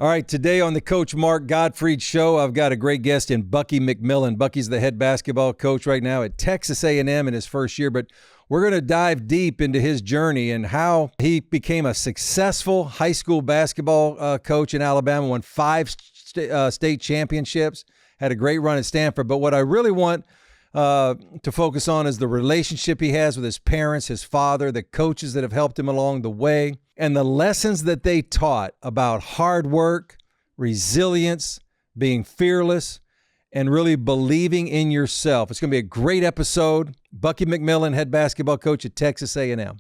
All right, today on the Coach Mark Gottfried Show, I've got a great guest in Bucky McMillan. Bucky's the head basketball coach right now at Texas A&M in his first year, but we're going to dive deep into his journey and how he became a successful high school basketball coach in Alabama, won 5 state championships, had a great run at Samford. But what I really want to focus on is the relationship he has with his parents, his father, the coaches that have helped him along the way, and the lessons that they taught about hard work, resilience, being fearless, and really believing in yourself. It's going to be a great episode. Bucky McMillan, head basketball coach at Texas A&M.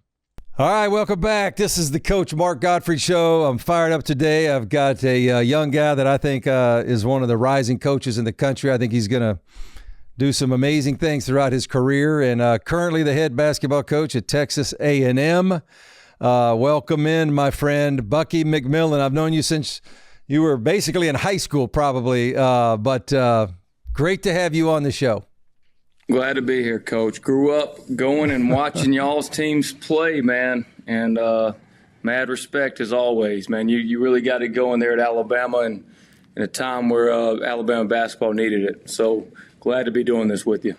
All right, welcome back. This is the Coach Mark Gottfried Show. I'm fired up today. I've got a young guy that I think is one of the rising coaches in the country. I think he's going to do some amazing things throughout his career, and currently the head basketball coach at Texas A&M. Welcome in, my friend, Bucky McMillan. I've known you since you were basically in high school probably, but great to have you on the show. Glad to be here, Coach. Grew up going and watching y'all's teams play, man, and mad respect as always, man. You really got it going there at Alabama and in a time where Alabama basketball needed it. So glad to be doing this with you.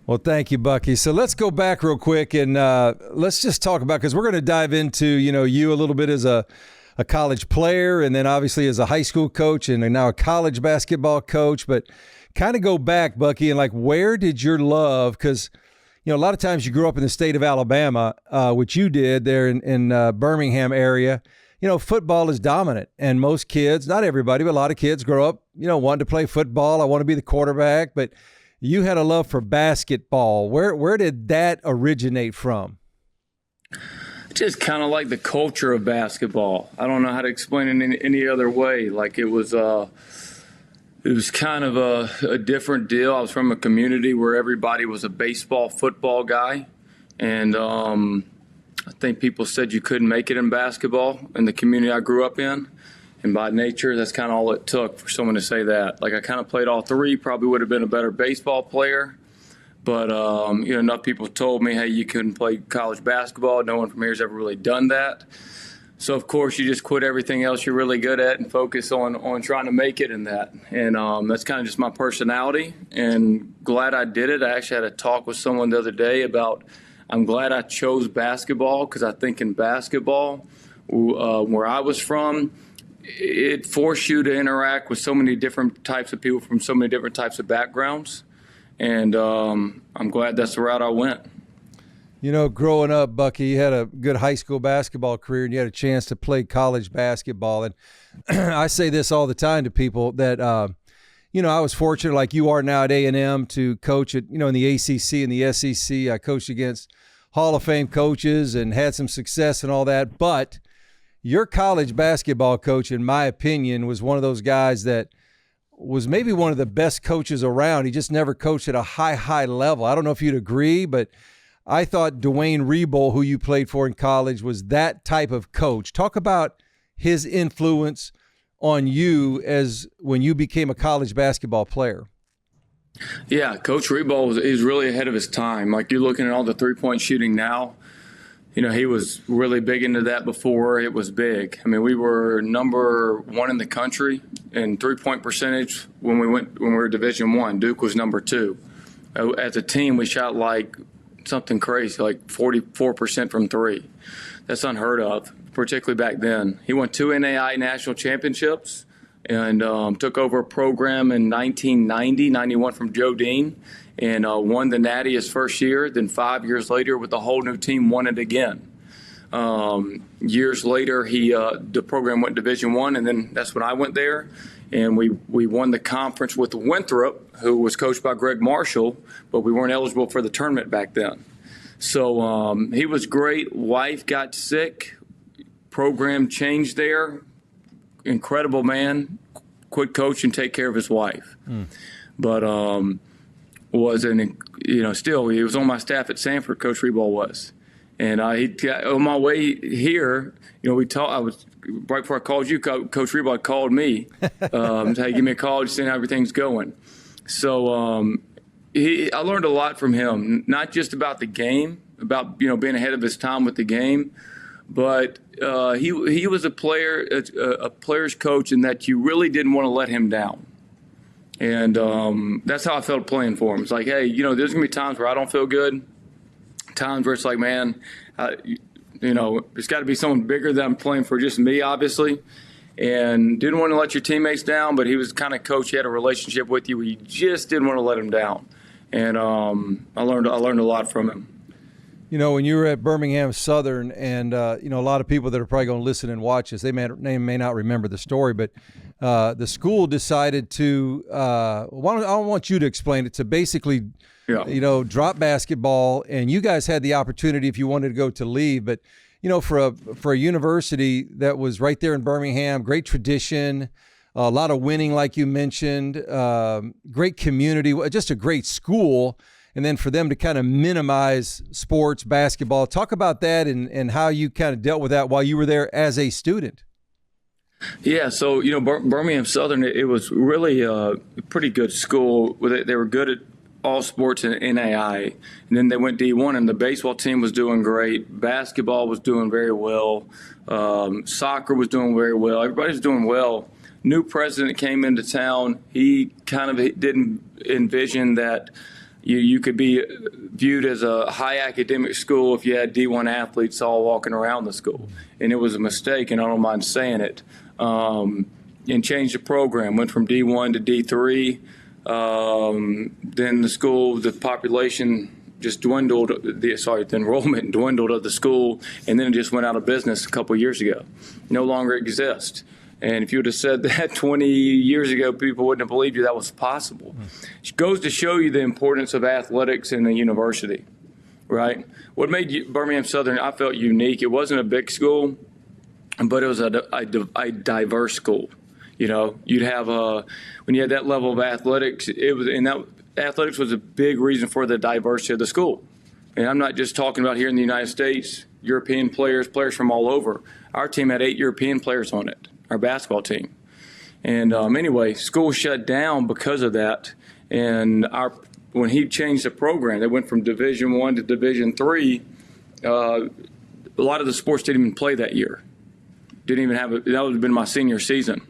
Well, thank you, Bucky. So let's go back real quick and let's just talk about, because we're going to dive into, you a little bit as a college player and then obviously as a high school coach and now a college basketball coach. But kind of go back, Bucky, and like, where did your love, because, a lot of times you grew up in the state of Alabama, which you did there in Birmingham area. Football is dominant, and most kids, not everybody, but a lot of kids grow up, wanting to play football. I want to be the quarterback, but you had a love for basketball. Where did that originate from? Just kind of like the culture of basketball. I don't know how to explain it in any other way. Like it was kind of a different deal. I was from a community where everybody was a baseball, football guy, and I think people said you couldn't make it in basketball in the community I grew up in. And by nature, that's kind of all it took for someone to say that. Like I kind of played all three, probably would have been a better baseball player. But, enough people told me, hey, you couldn't play college basketball. No one from here has ever really done that. So, of course, you just quit everything else you're really good at and focus on trying to make it in that. And that's kind of just my personality. And glad I did it. I actually had a talk with someone the other day about I'm glad I chose basketball, because I think in basketball, where I was from, it forced you to interact with so many different types of people from so many different types of backgrounds. And I'm glad that's the route I went. Growing up, Bucky, you had a good high school basketball career and you had a chance to play college basketball. And I say this all the time to people that, I was fortunate, like you are now at A&M, to coach at, in the ACC and the SEC. I coached against Hall of Fame coaches and had some success and all that. But your college basketball coach, in my opinion, was one of those guys that was maybe one of the best coaches around. He just never coached at a high level. I don't know if you'd agree, but I thought Dwayne Reboul, who you played for in college, was that type of coach. Talk about his influence on you as when you became a college basketball player. Yeah, Coach Reboul is really ahead of his time. Like you're looking at all the three-point shooting now. He was really big into that before it was big. I mean, we were number 1 in the country in three-point percentage when we were Division I. Duke was number 2. As a team, we shot like something crazy, like 44% from three. That's unheard of, particularly back then. He won 2 NAI national championships and took over a program in 1990-91 from Joe Dean. And won the Natty his first year. Then 5 years later, with a whole new team, won it again. Years later, the program went Division I, and then that's when I went there. And we won the conference with Winthrop, who was coached by Greg Marshall, but we weren't eligible for the tournament back then. So he was great. Wife got sick. Program changed there. Incredible man. Quit coaching, take care of his wife. But still, he was on my staff at Samford, Coach Reboul was. And on my way here, I was right before I called you, Coach Reboul called me. Hey, give me a call, just seeing how everything's going. So I learned a lot from him, not just about the game, about being ahead of his time with the game, But he was a player's coach in that you really didn't want to let him down. And that's how I felt playing for him. It's like, hey, there's going to be times where I don't feel good, times where it's like, man, there's got to be someone bigger than I'm playing for just me, obviously. And didn't want to let your teammates down, but he was the kind of coach, he had a relationship with you where you just didn't want to let him down. And I learned a lot from him. When you were at Birmingham-Southern, and a lot of people that are probably going to listen and watch this, they may not remember the story, but the school decided to I want you to explain it, to basically drop basketball, and you guys had the opportunity if you wanted to go to leave, but for a university that was right there in Birmingham, great tradition, a lot of winning like you mentioned, great community, just a great school. And then for them to kind of minimize sports, basketball, talk about that and how you kind of dealt with that while you were there as a student. Yeah, so, Birmingham-Southern, it was really a pretty good school. They were good at all sports in NAI. And then they went D1, and the baseball team was doing great. Basketball was doing very well. Soccer was doing very well. Everybody was doing well. New president came into town. He kind of didn't envision that you could be viewed as a high academic school if you had D1 athletes all walking around the school. And it was a mistake, and I don't mind saying it. And changed the program, went from D1 to D3. Then the population just dwindled, the enrollment dwindled of the school, and then it just went out of business a couple of years ago. No longer exists. And if you would have said that 20 years ago, people wouldn't have believed you that was possible. It goes to show you the importance of athletics in the university, right? What made Birmingham-Southern, I felt, unique, it wasn't a big school, but it was a diverse school. You'd have when you had that level of athletics, athletics was a big reason for the diversity of the school. And I'm not just talking about here in the United States, European players from all over. Our team had 8 European players on it, our basketball team. And anyway, school shut down because of that. And when he changed the program, they went from Division I to Division III. A lot of the sports didn't even play that year. Didn't even have that would have been my senior season.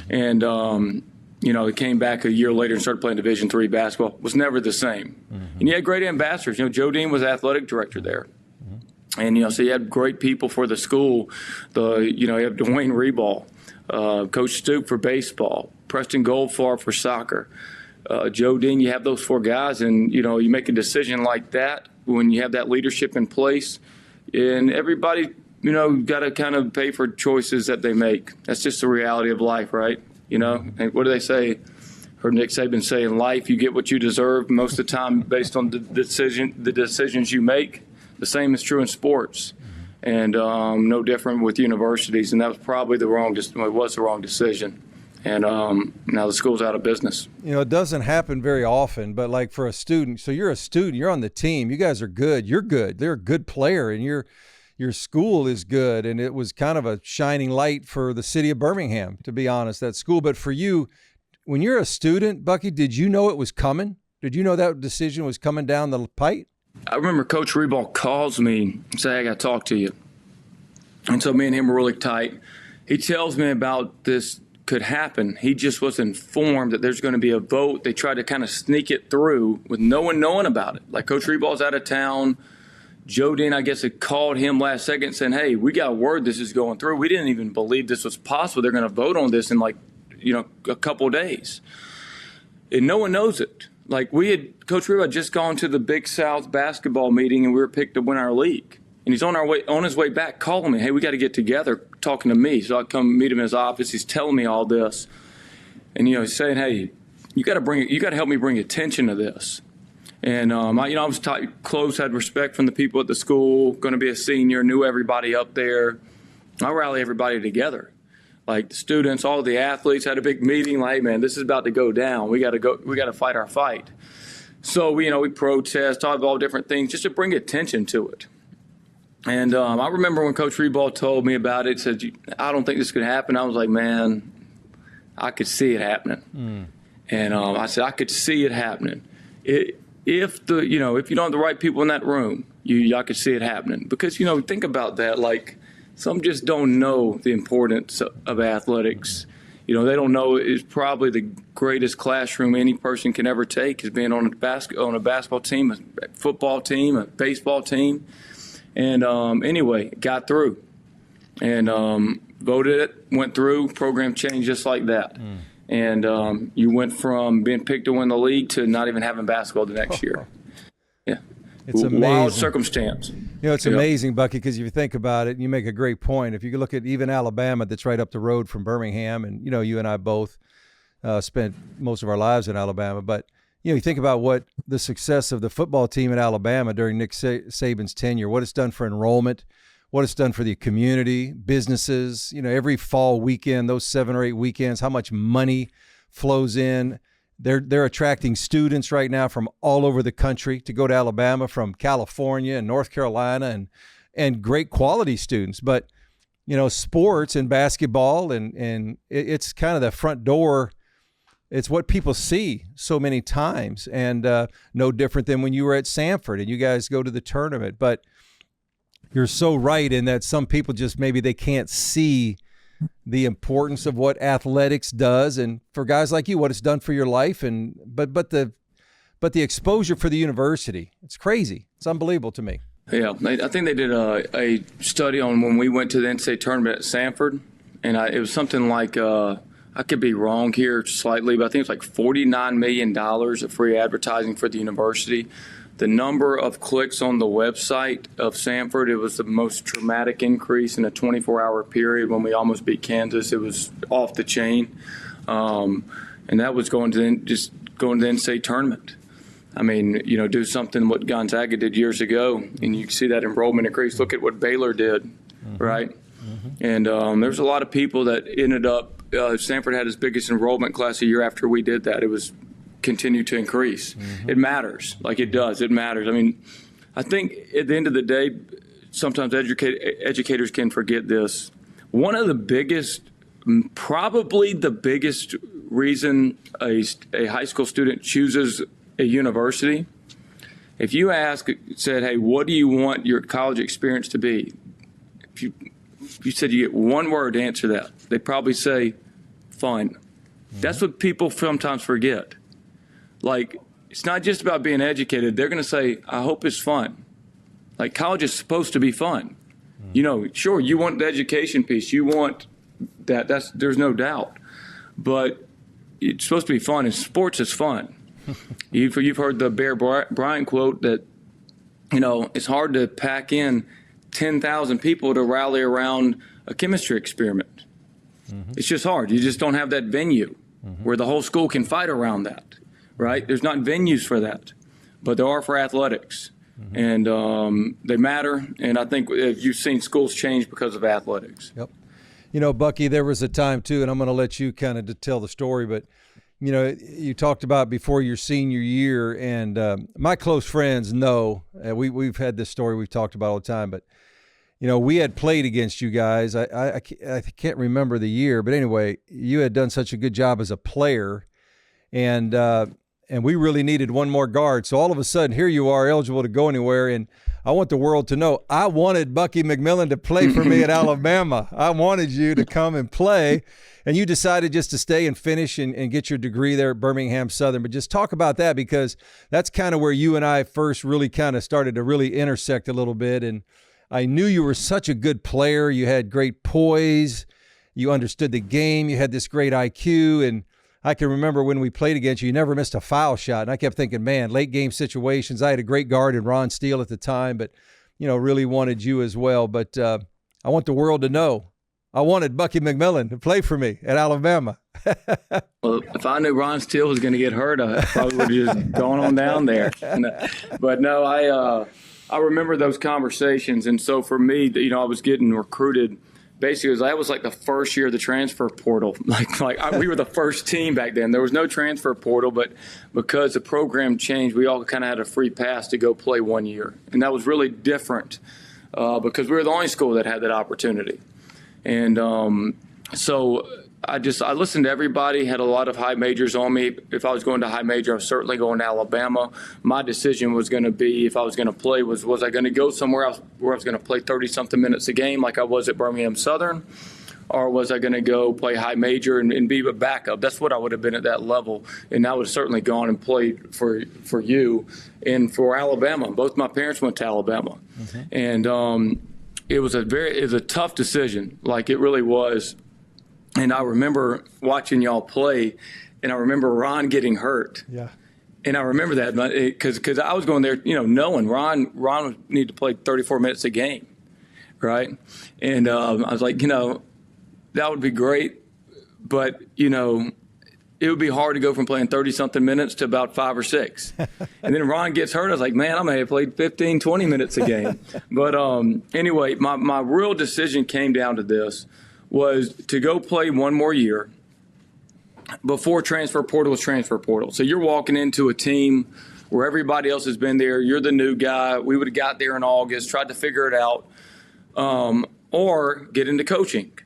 And, he came back a year later and started playing Division III basketball. It was never the same. Mm-hmm. And you had great ambassadors. Joe Dean was athletic director there. Mm-hmm. And, so you had great people for the school. You have Dwayne Reboul, Coach Stoop for baseball, Preston Goldfarb for soccer. Joe Dean, you have those 4 guys, and, you make a decision like that when you have that leadership in place. And everybody, got to kind of pay for choices that they make. That's just the reality of life, right? And what do they say? Heard Nick Saban say, in life, you get what you deserve most of the time based on the decisions you make. The same is true in sports, and no different with universities. And that was probably the wrong decision. And now the school's out of business. It doesn't happen very often, but like for a student, so you're a student, you're on the team, you guys are good, you're good, they're a good player, and your school is good, and it was kind of a shining light for the city of Birmingham, to be honest, that school. But for you, when you're a student, Bucky, did you know it was coming? Did you know that decision was coming down the pipe? I remember Coach Reboul calls me and says, I got to talk to you. And so me and him were really tight. He tells me about this could happen. He just was informed that there's going to be a vote. They tried to kind of sneak it through with no one knowing about it. Like Coach Reboul's out of town. Joe Dean, I guess, had called him last second saying, hey, we got word this is going through. We didn't even believe this was possible. They're going to vote on this in a couple of days. And no one knows it. Like Coach Reboul had just gone to the Big South basketball meeting, and we were picked to win our league. And he's on his way back calling me, hey, we got to get together, talking to me. So I come meet him in his office. He's telling me all this. And, he's saying, hey, you got to help me bring attention to this. And, I was close, had respect from the people at the school, going to be a senior, knew everybody up there. I rally everybody together. Like the students, all the athletes had a big meeting, like, hey, man, this is about to go down. We got to fight our fight. So, we protest, talk about all different things just to bring attention to it. And I remember when Coach Reboul told me about it, said, I don't think this could happen. I was like, man, I could see it happening. And I said, I could see it happening. If you don't have the right people in that room, I could see it happening. Because, think about that. Like, some just don't know the importance of athletics. They don't know it's probably the greatest classroom any person can ever take is being on a basketball team, a football team, a baseball team. And anyway, got through and voted it, went through, program changed just like that. And you went from being picked to win the league to not even having basketball the next year. Yeah. It's amazing. Wild circumstance. It's amazing, Bucky, because if you think about it, and you make a great point. If you look at even Alabama, that's right up the road from Birmingham, and, you and I both spent most of our lives in Alabama. But, you think about what the success of the football team at Alabama during Nick Saban's tenure, what it's done for enrollment, what it's done for the community, businesses, every fall weekend, those 7 or 8 weekends, how much money flows in. They're attracting students right now from all over the country to go to Alabama, from California and North Carolina, and great quality students. But, sports and basketball, and it's kind of the front door. It's what people see so many times, and no different than when you were at Samford and you guys go to the tournament. But you're so right in that some people just maybe they can't see the importance of what athletics does, and for guys like you, what it's done for your life, and but the exposure for the university, it's crazy. It's unbelievable to me. Yeah, I think they did a study on when we went to the NCAA tournament at Samford, and it was something like I could be wrong here slightly, but I think it's like $49 million of free advertising for the university. The number of clicks on the website of Samford, it was the most dramatic increase in a 24-hour period when we almost beat Kansas. It was off the chain. And that was going to the NCAA tournament. I mean, do something what Gonzaga did years ago, and you see that enrollment increase. Look at what Baylor did, right? And there's a lot of people that ended up, Samford had his biggest enrollment class a year after we did that. It was continue to increase. It matters. Like it does. It matters. I mean, I think at the end of the day, sometimes educators can forget this. One of the biggest, probably the biggest reason a high school student chooses a university, if you said, hey, what do you want your college experience to be? If you said you get one word to answer that, they'd probably say fun. That's what people sometimes forget. Like, it's not just about being educated. They're going to say, I hope it's fun. Like, college is supposed to be fun. Sure, you want the education piece. You want that. There's no doubt. But it's supposed to be fun, and sports is fun. You've heard the Bear Bryant quote that, it's hard to pack in 10,000 people to rally around a chemistry experiment. It's just hard. You just don't have that venue where the whole school can fight around that. Right? There's not venues for that, but there are for athletics, and they matter. And I think you've seen schools change because of athletics. Yep. Bucky, there was a time too, and I'm going to let you kind of tell the story, but you talked about before your senior year, and my close friends know we've had this story we've talked about all the time, but we had played against you guys. I can't remember the year, but anyway, you had done such a good job as a player, and we really needed one more guard. So all of a sudden, here you are, eligible to go anywhere. And I want the world to know, I wanted Bucky McMillan to play for me at Alabama. I wanted you to come and play. And you decided just to stay and finish and get your degree there at Birmingham-Southern. But just talk about that, because that's kind of where you and I first really kind of started to really intersect a little bit. And I knew you were such a good player. You had great poise. You understood the game. You had this great IQ. And I can remember when we played against you, you never missed a foul shot. And I kept thinking, man, late game situations. I had a great guard in Ron Steele at the time, but, really wanted you as well. But I want the world to know, I wanted Bucky McMillan to play for me at Alabama. Well, if I knew Ron Steele was going to get hurt, I probably would have just gone on down there. But no, I remember those conversations. And so for me, I was getting recruited. Basically, that was like the first year of the transfer portal. We were the first team back then. There was no transfer portal, but because the program changed, we all kind of had a free pass to go play 1 year. And that was really different because we were the only school that had that opportunity. And so I listened to everybody, had a lot of high majors on me. If I was going to high major, I was certainly going to Alabama. My decision was going to be, if I was going to play, was I going to go somewhere else where I was going to play 30-something minutes a game like I was at Birmingham-Southern, or was I going to go play high major and be a backup? That's what I would have been at that level, and I would have certainly gone and played for you and for Alabama. Both my parents went to Alabama, and it was a tough decision, like it really was. And I remember watching y'all play, and I remember Ron getting hurt. Yeah. And I remember that because I was going there, knowing Ron would need to play 34 minutes a game, right? And I was like, that would be great, but, it would be hard to go from playing 30-something minutes to about 5 or 6. And then Ron gets hurt. I was like, man, I may have played 15, 20 minutes a game. But anyway, my real decision came down to this. Was to go play one more year before transfer portal was transfer portal. So you're walking into a team where everybody else has been there. You're the new guy. We would have got there in August, tried to figure it out, or get into coaching.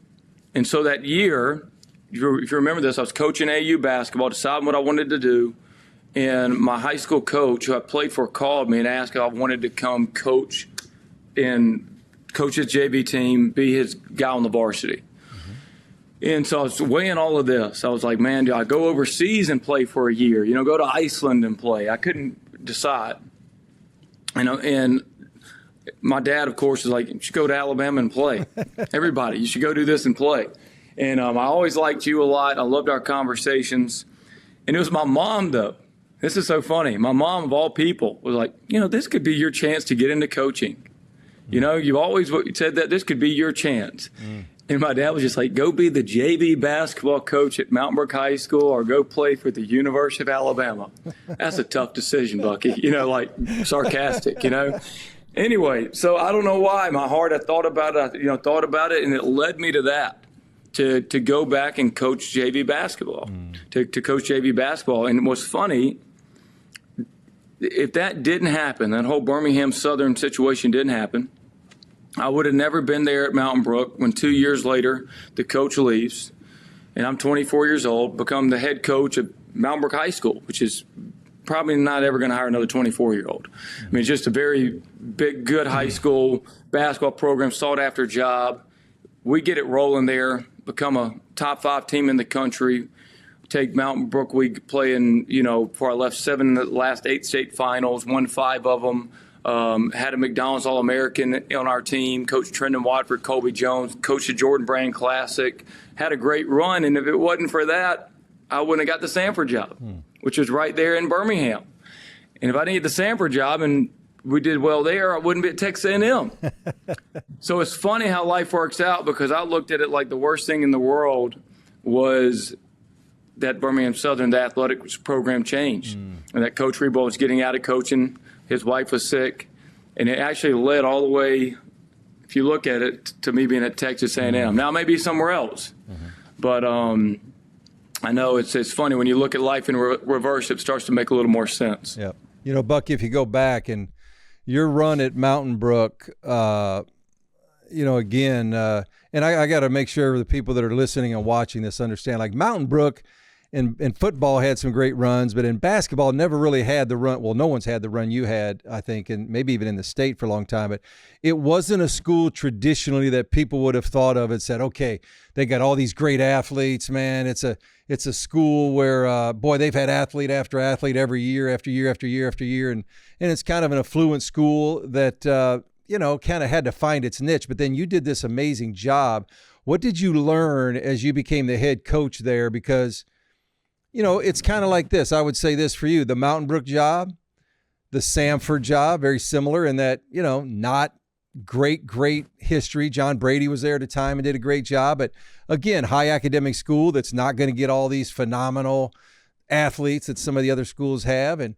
And so that year, if you remember this, I was coaching AU basketball, deciding what I wanted to do. And my high school coach, who I played for, called me and asked if I wanted to come coach his JV team, be his guy on the varsity. And so I was weighing all of this. I was like, man, do I go overseas and play for a year? Go to Iceland and play. I couldn't decide. And my dad, of course, is like, you should go to Alabama and play. Everybody, you should go do this and play. And I always liked you a lot. I loved our conversations. And it was my mom, though. This is so funny. My mom, of all people, was like, this could be your chance to get into coaching. You've always said that this could be your chance. And my dad was just like, go be the JV basketball coach at Mountain Brook High School or go play for the University of Alabama. That's a tough decision, Bucky, like sarcastic, Anyway, so I don't know why. My heart, I thought about it, and it led me to that, to go back and coach JV basketball, to coach JV basketball. And what's funny, if that didn't happen, that whole Birmingham-Southern situation didn't happen, I would have never been there at Mountain Brook when 2 years later the coach leaves, and I'm 24 years old, become the head coach of Mountain Brook High School, which is probably not ever going to hire another 24-year-old. I mean, it's just a very big, good high school basketball program, sought-after job. We get it rolling there, become a top 5 team in the country, take Mountain Brook. We play in, before I left, 7 in the last 8 state finals, won 5 of them. Had a McDonald's All-American on our team, Coach Trendon Watford, Colby Jones, coached the Jordan Brand Classic, had a great run. And if it wasn't for that, I wouldn't have got the Samford job, which was right there in Birmingham. And if I didn't get the Samford job and we did well there, I wouldn't be at Texas A&M. So it's funny how life works out, because I looked at it like the worst thing in the world was that Birmingham-Southern, the athletics program changed. And that Coach Reboul was getting out of coaching. His wife was sick, and it actually led all the way, if you look at it, to me being at Texas A&M. Now, maybe somewhere else, but I know it's funny when you look at life in reverse, it starts to make a little more sense. Yeah. Bucky, if you go back and your run at Mountain Brook, again, and I got to make sure the people that are listening and watching this understand, like Mountain Brook in football had some great runs, but in basketball never really had the run. Well, no one's had the run you had, I think, and maybe even in the state for a long time. But it wasn't a school traditionally that people would have thought of and said, okay, they got all these great athletes, man. It's a school where, they've had athlete after athlete every year after year after year after year. And it's kind of an affluent school that, kind of had to find its niche. But then you did this amazing job. What did you learn as you became the head coach there? Because it's kind of like this. I would say this for you, the Mountain Brook job, the Samford job, very similar in that, not great history. John Brady was there at the time and did a great job. But again, high academic school that's not going to get all these phenomenal athletes that some of the other schools have. And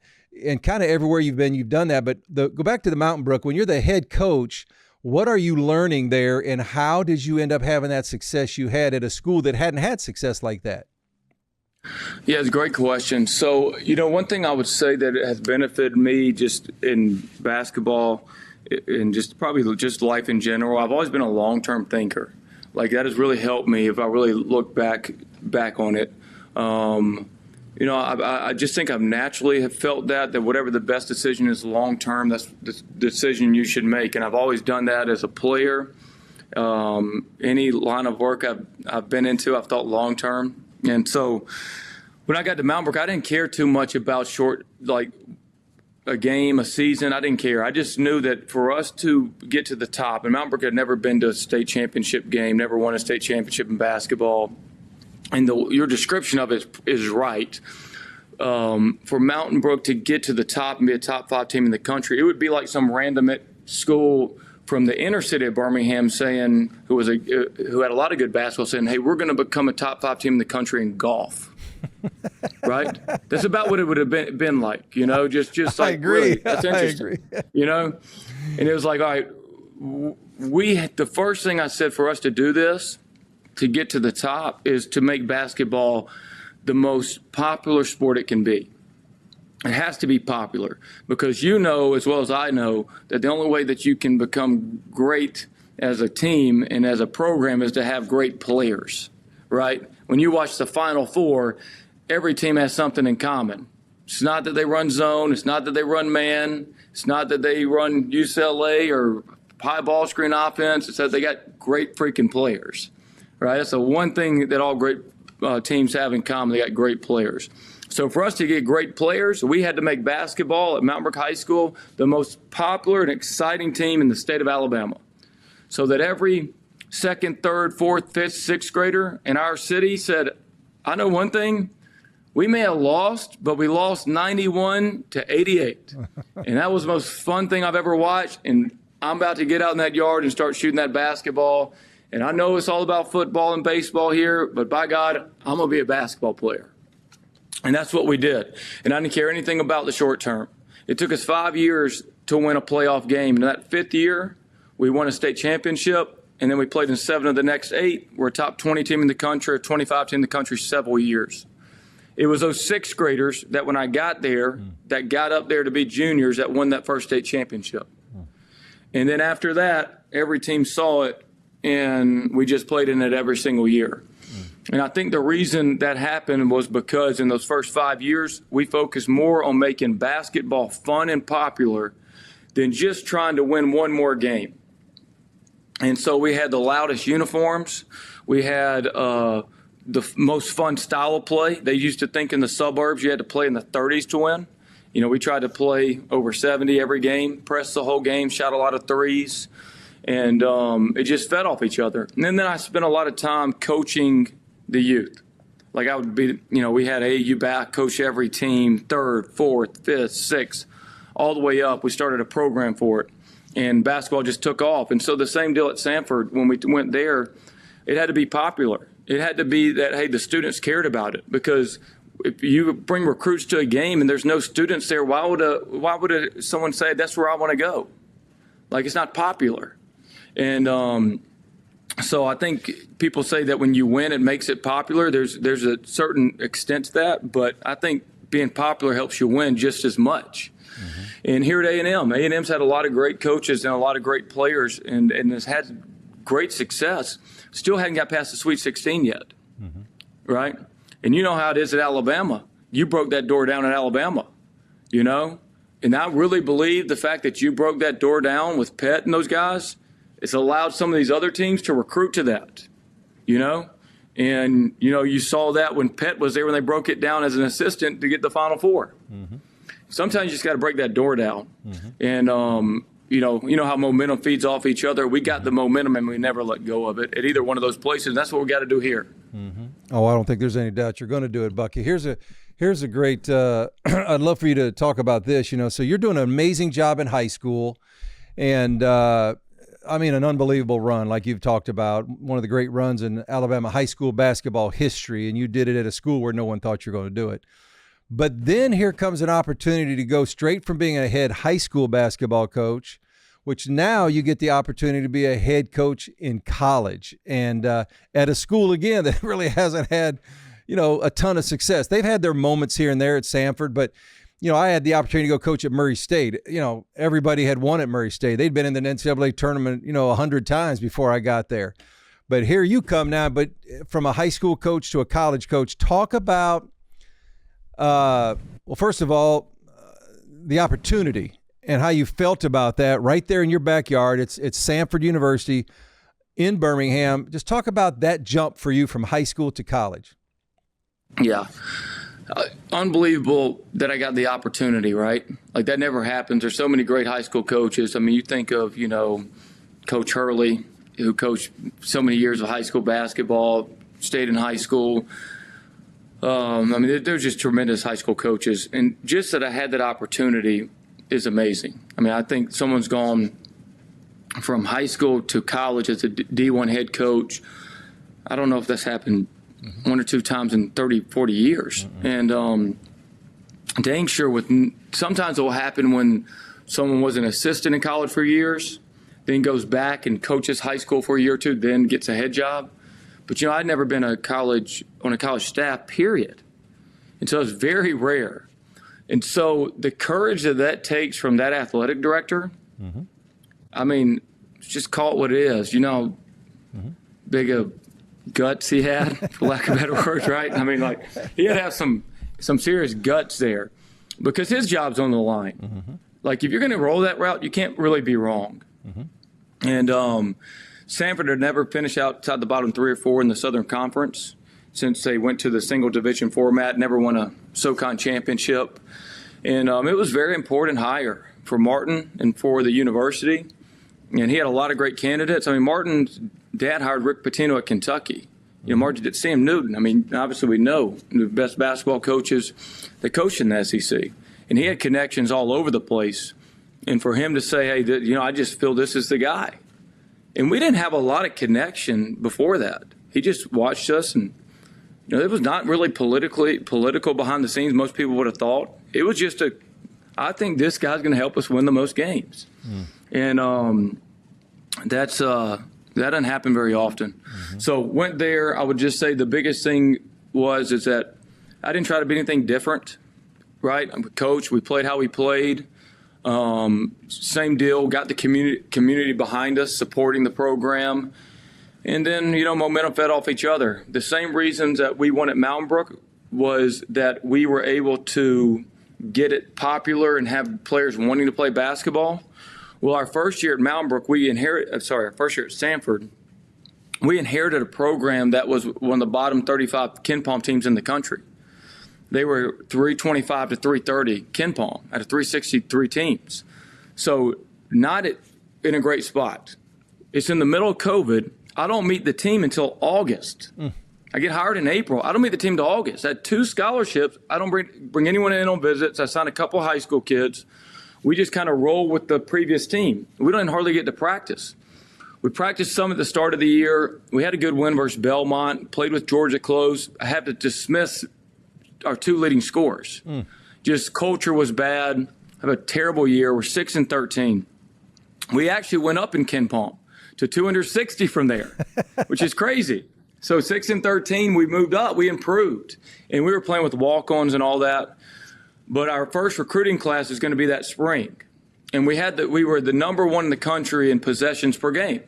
kind of everywhere you've been, you've done that. But go back to the Mountain Brook. When you're the head coach, what are you learning there, and how did you end up having that success you had at a school that hadn't had success like that? Yeah, it's a great question. So, one thing I would say that has benefited me just in basketball and just probably just life in general, I've always been a long-term thinker. Like, that has really helped me if I really look back back on it. I just think I've naturally have felt that whatever the best decision is long term, that's the decision you should make. And I've always done that as a player. Any line of work I've been into, I've thought long term. And so when I got to Mountain Brook, I didn't care too much about a game, a season. I didn't care. I just knew that for us to get to the top, and Mountain Brook had never been to a state championship game, never won a state championship in basketball. And your description of it is right. For Mountain Brook to get to the top and be a top 5 team in the country, it would be like some random school from the inner city of Birmingham saying, who had a lot of good basketball, saying, hey, we're going to become a top 5 team in the country in golf. Right? That's about what it would have been like, just like, I agree. Really, that's interesting, I agree. And it was like, all right, the first thing I said for us to do this, to get to the top, is to make basketball the most popular sport it can be. It has to be popular because as well as I know, that the only way that you can become great as a team and as a program is to have great players, right? When you watch the Final Four, every team has something in common. It's not that they run zone. It's not that they run man. It's not that they run UCLA or high ball screen offense. It's that they got great freaking players, right? That's the one thing that all great teams have in common. They got great players. So for us to get great players, we had to make basketball at Mountain Brook High School the most popular and exciting team in the state of Alabama, so that every second, third, fourth, fifth, sixth grader in our city said, I know one thing, we may have lost, but we lost 91-88. And that was the most fun thing I've ever watched. And I'm about to get out in that yard and start shooting that basketball. And I know it's all about football and baseball here, but by God, I'm going to be a basketball player. And that's what we did. And I didn't care anything about the short term. It took us 5 years to win a playoff game. And that 5th year, we won a state championship. And then we played in 7 of the next 8. We're a top 20 team in the country, a 25 team in the country several years. It was those 6th graders that when I got there, that got up there to be juniors that won that first state championship. And then after that, every team saw it, and we just played in it every single year. And I think the reason that happened was because in those first 5 years, we focused more on making basketball fun and popular than just trying to win one more game. And so we had the loudest uniforms. We had the most fun style of play. They used to think in the suburbs you had to play in the 30s to win. We tried to play over 70 every game, press the whole game, shot a lot of threes, and it just fed off each other. And then I spent a lot of time coaching the youth. Like I would be, we had AAU back, coach every team, 3rd, 4th, 5th, 6th, all the way up. We started a program for it. And basketball just took off. And so the same deal at Samford, when we went there, it had to be popular. It had to be that, hey, the students cared about it. Because if you bring recruits to a game and there's no students there, why would someone say, that's where I want to go? Like, it's not popular. And so I think people say that when you win, it makes it popular. There's a certain extent to that. But I think being popular helps you win just as much. Mm-hmm. And here at A&M's had a lot of great coaches and a lot of great players and has had great success. Still hadn't got past the Sweet 16 yet, right? And you know how it is at Alabama. You broke that door down at Alabama, And I really believe the fact that you broke that door down with Pett and those guys, it's allowed some of these other teams to recruit to that, And, you saw that when Pett was there when they broke it down as an assistant to get the Final Four. Mm-hmm. Sometimes you just got to break that door down. Mm-hmm. And, you know how momentum feeds off each other. We got the momentum and we never let go of it at either one of those places. That's what we got to do here. Mm-hmm. Oh, I don't think there's any doubt you're going to do it, Bucky. Here's a great I'd love for you to talk about this, So you're doing an amazing job in high school and, an unbelievable run like you've talked about, one of the great runs in Alabama high school basketball history, and you did it at a school where no one thought you were going to do it. But then here comes an opportunity to go straight from being a head high school basketball coach, which now you get the opportunity to be a head coach in college and at a school, again, that really hasn't had, a ton of success. They've had their moments here and there at Samford, but, I had the opportunity to go coach at Murray State. Everybody had won at Murray State. They'd been in the NCAA tournament, 100 times before I got there. But here you come now, but from a high school coach to a college coach. Talk about, well, first of all, the opportunity and how you felt about that right there in your backyard. It's Samford University in Birmingham. Just talk about that jump for you from high school to college. Yeah. Unbelievable that I got the opportunity, right? Like, that never happens. There's so many great high school coaches. I mean, you think of, Coach Hurley, who coached so many years of high school basketball, stayed in high school. There's just tremendous high school coaches. And just that I had that opportunity is amazing. I mean, I think someone's gone from high school to college as a D1 head coach. I don't know if that's happened one or two times in 30, 40 years. And dang sure sometimes it will happen when someone was an assistant in college for years, then goes back and coaches high school for a year or two, then gets a head job. But, I'd never been on a college staff, period. And so it's very rare. And so the courage that takes from that athletic director, I mean, just call it what it is. Big of guts he had, for lack of better words, right? I mean, like, he had to have some serious guts there because his job's on the line. Like, if you're going to roll that route, you can't really be wrong. And Samford had never finished outside the bottom 3 or 4 in the Southern Conference since they went to the single division format, never won a SoCon championship. And it was very important hire for Martin and for the university. And he had a lot of great candidates. I mean, Martin's dad hired Rick Pitino at Kentucky. Martin did Sam Newton. I mean, obviously we know the best basketball coaches that coach in the SEC. And he had connections all over the place. And for him to say, hey, I just feel this is the guy. And we didn't have a lot of connection before that. He just watched us, and it was not really political behind the scenes. Most people would have thought it was just I think this guy's going to help us win the most games. And that doesn't happen very often. So went there. I would just say the biggest thing is that I didn't try to be anything different. Right, I'm a coach. We played how we played. Same deal, got the community behind us, supporting the program. And then, momentum fed off each other. The same reasons that we won at Mountain Brook was that we were able to get it popular and have players wanting to play basketball. Well, our first year at Mountain Brook, our first year at Samford, we inherited a program that was one of the bottom 35 KenPom teams in the country. They were 325 to 330 KenPom out of 363 teams. So not in a great spot. It's in the middle of COVID. I don't meet the team until August. I get hired in April. I don't meet the team till August. I had 2 scholarships. I don't bring anyone in on visits. I signed a couple high school kids. We just kind of roll with the previous team. We don't hardly get to practice. We practiced some at the start of the year. We had a good win versus Belmont, played with Georgia close. I have to dismiss our 2 leading scorers. Just culture was bad. Have a terrible year. We're 6-13. We actually went up in KenPom to 260 from there, which is crazy. So 6-13, we moved up. We improved, and we were playing with walk-ons and all that. But our first recruiting class is going to be that spring, and we were the number 1 in the country in possessions per game.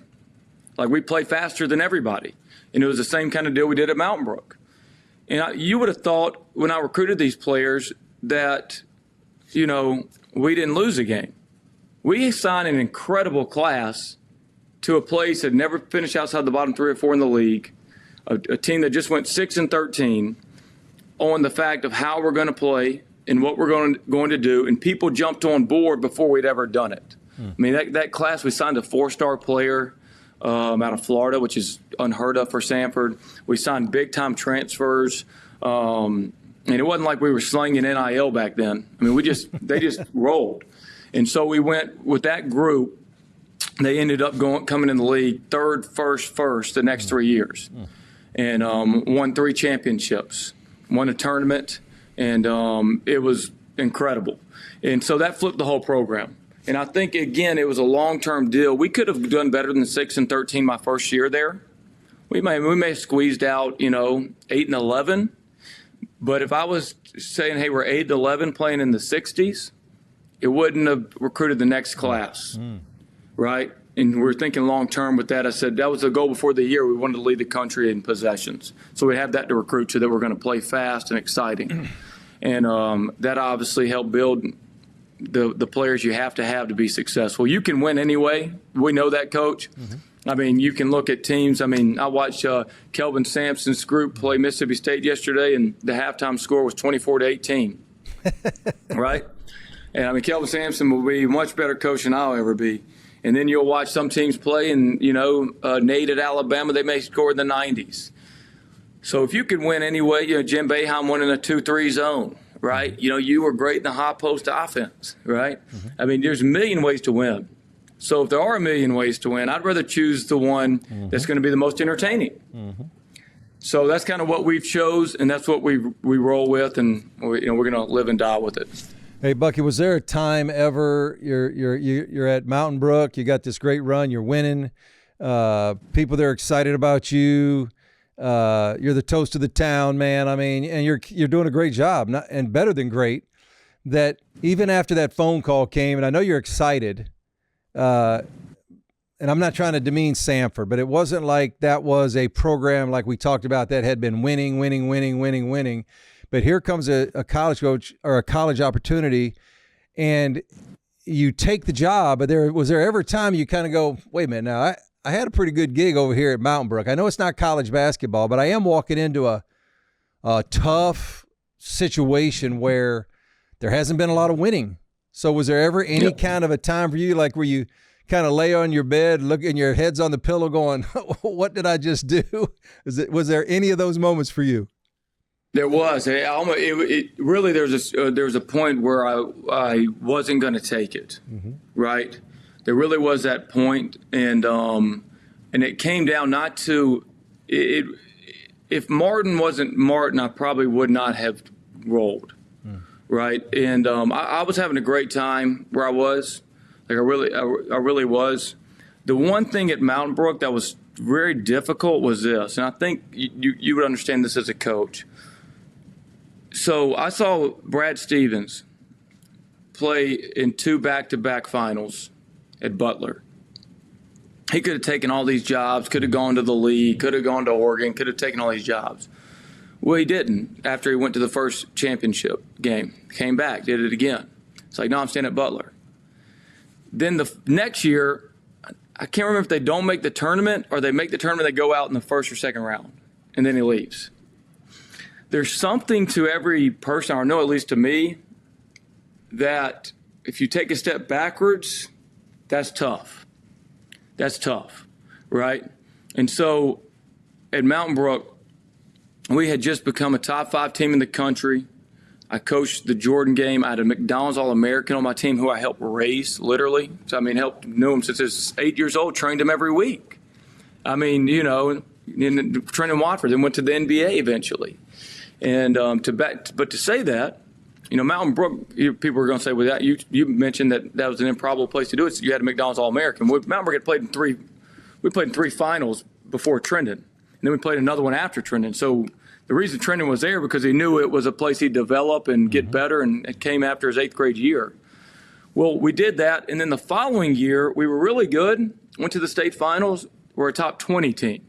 Like, we played faster than everybody, and it was the same kind of deal we did at Mountain Brook. And you would have thought when I recruited these players that, we didn't lose a game. We signed an incredible class to a place that never finished outside the bottom 3 or 4 in the league, a team that just went 6-13 on the fact of how we're going to play and what we're going to do, and people jumped on board before we'd ever done it. I mean, that class, we signed a 4-star player out of Florida, which is unheard of for Samford. We signed big-time transfers, and it wasn't like we were slinging NIL back then. I mean, they just rolled. And so we went with that group. They ended up coming in the league third, first the next 3 years, and won 3 championships, won a tournament, and it was incredible. And so that flipped the whole program. And I think, again, it was a long-term deal. We could have done better than 6-13 my first year there. We may have squeezed out, 8-11. But if I was saying, hey, we're 8-11 playing in the 60s, it wouldn't have recruited the next class, right? and we're thinking long term with that. I said that was the goal before the year. We wanted to lead the country in possessions, so we have that to recruit to, that we're going to play fast and exciting, and that obviously helped build the players you have to be successful. You can win anyway. We know that, Coach. I mean, you can look at teams. I mean, I watched Kelvin Sampson's group play Mississippi State yesterday, and the halftime score was 24-18. Right? And I mean, Kelvin Sampson will be a much better coach than I'll ever be. And then you'll watch some teams play, and, Nate at Alabama, they may score in the 90s. So if you can win anyway, Jim Boeheim won in a 2-3 zone, right? You were great in the high post offense, right? I mean, there's a million ways to win. So if there are a million ways to win, I'd rather choose the one that's going to be the most entertaining. So that's kind of what we've chose, and that's what we roll with, and we're going to live and die with it. Hey, Bucky, was there a time ever you're at Mountain Brook, you got this great run, you're winning, people there are excited about you, you're the toast of the town, man. I mean, and you're doing a great job, and better than great, that even after that phone call came, and I know you're excited, and I'm not trying to demean Samford, but it wasn't like that was a program like we talked about that had been winning. But here comes a college coach or a college opportunity, and you take the job. But was there ever a time you kind of go, wait a minute, now I had a pretty good gig over here at Mountain Brook. I know it's not college basketball, but I am walking into a tough situation where there hasn't been a lot of winning. So was there ever any kind of a time for you, like where you kind of lay on your bed, looking, your head's on the pillow going, what did I just do? Was there any of those moments for you? There was. It really, there was a point where I wasn't going to take it, right? There really was that point, and it came down not to it. If Martin wasn't Martin, I probably would not have rolled, right? And I was having a great time where I was, like I really was. The one thing at Mountain Brook that was very difficult was this, and I think you would understand this as a coach. So I saw Brad Stevens play in 2 back-to-back finals at Butler. He could have taken all these jobs, could have gone to the league, could have gone to Oregon, could have taken all these jobs. Well, he didn't. After he went to the first championship game, came back, did it again. It's like, no, I'm staying at Butler. Then the next year, I can't remember if they don't make the tournament or they make the tournament, they go out in the first or second round, and then he leaves. There's something to every person, or I know at least to me, that if you take a step backwards, that's tough. That's tough, right? And so at Mountain Brook, we had just become a top 5 team in the country. I coached the Jordan game. I had a McDonald's All-American on my team who I helped raise, literally. So, I mean, knew him since he was 8 years old, trained him every week. I mean, trained in Watford, then went to the NBA eventually. And but to say that, Mountain Brook, people are going to say, well, you mentioned that was an improbable place to do it. So you had a McDonald's All-American. Mountain Brook had played in 3 finals before Trendon, and then we played another one after Trendon. So the reason Trendon was there because he knew it was a place he'd develop and get better, and it came after his 8th grade year. Well, we did that, and then the following year we were really good, went to the state finals, we're a top 20 team.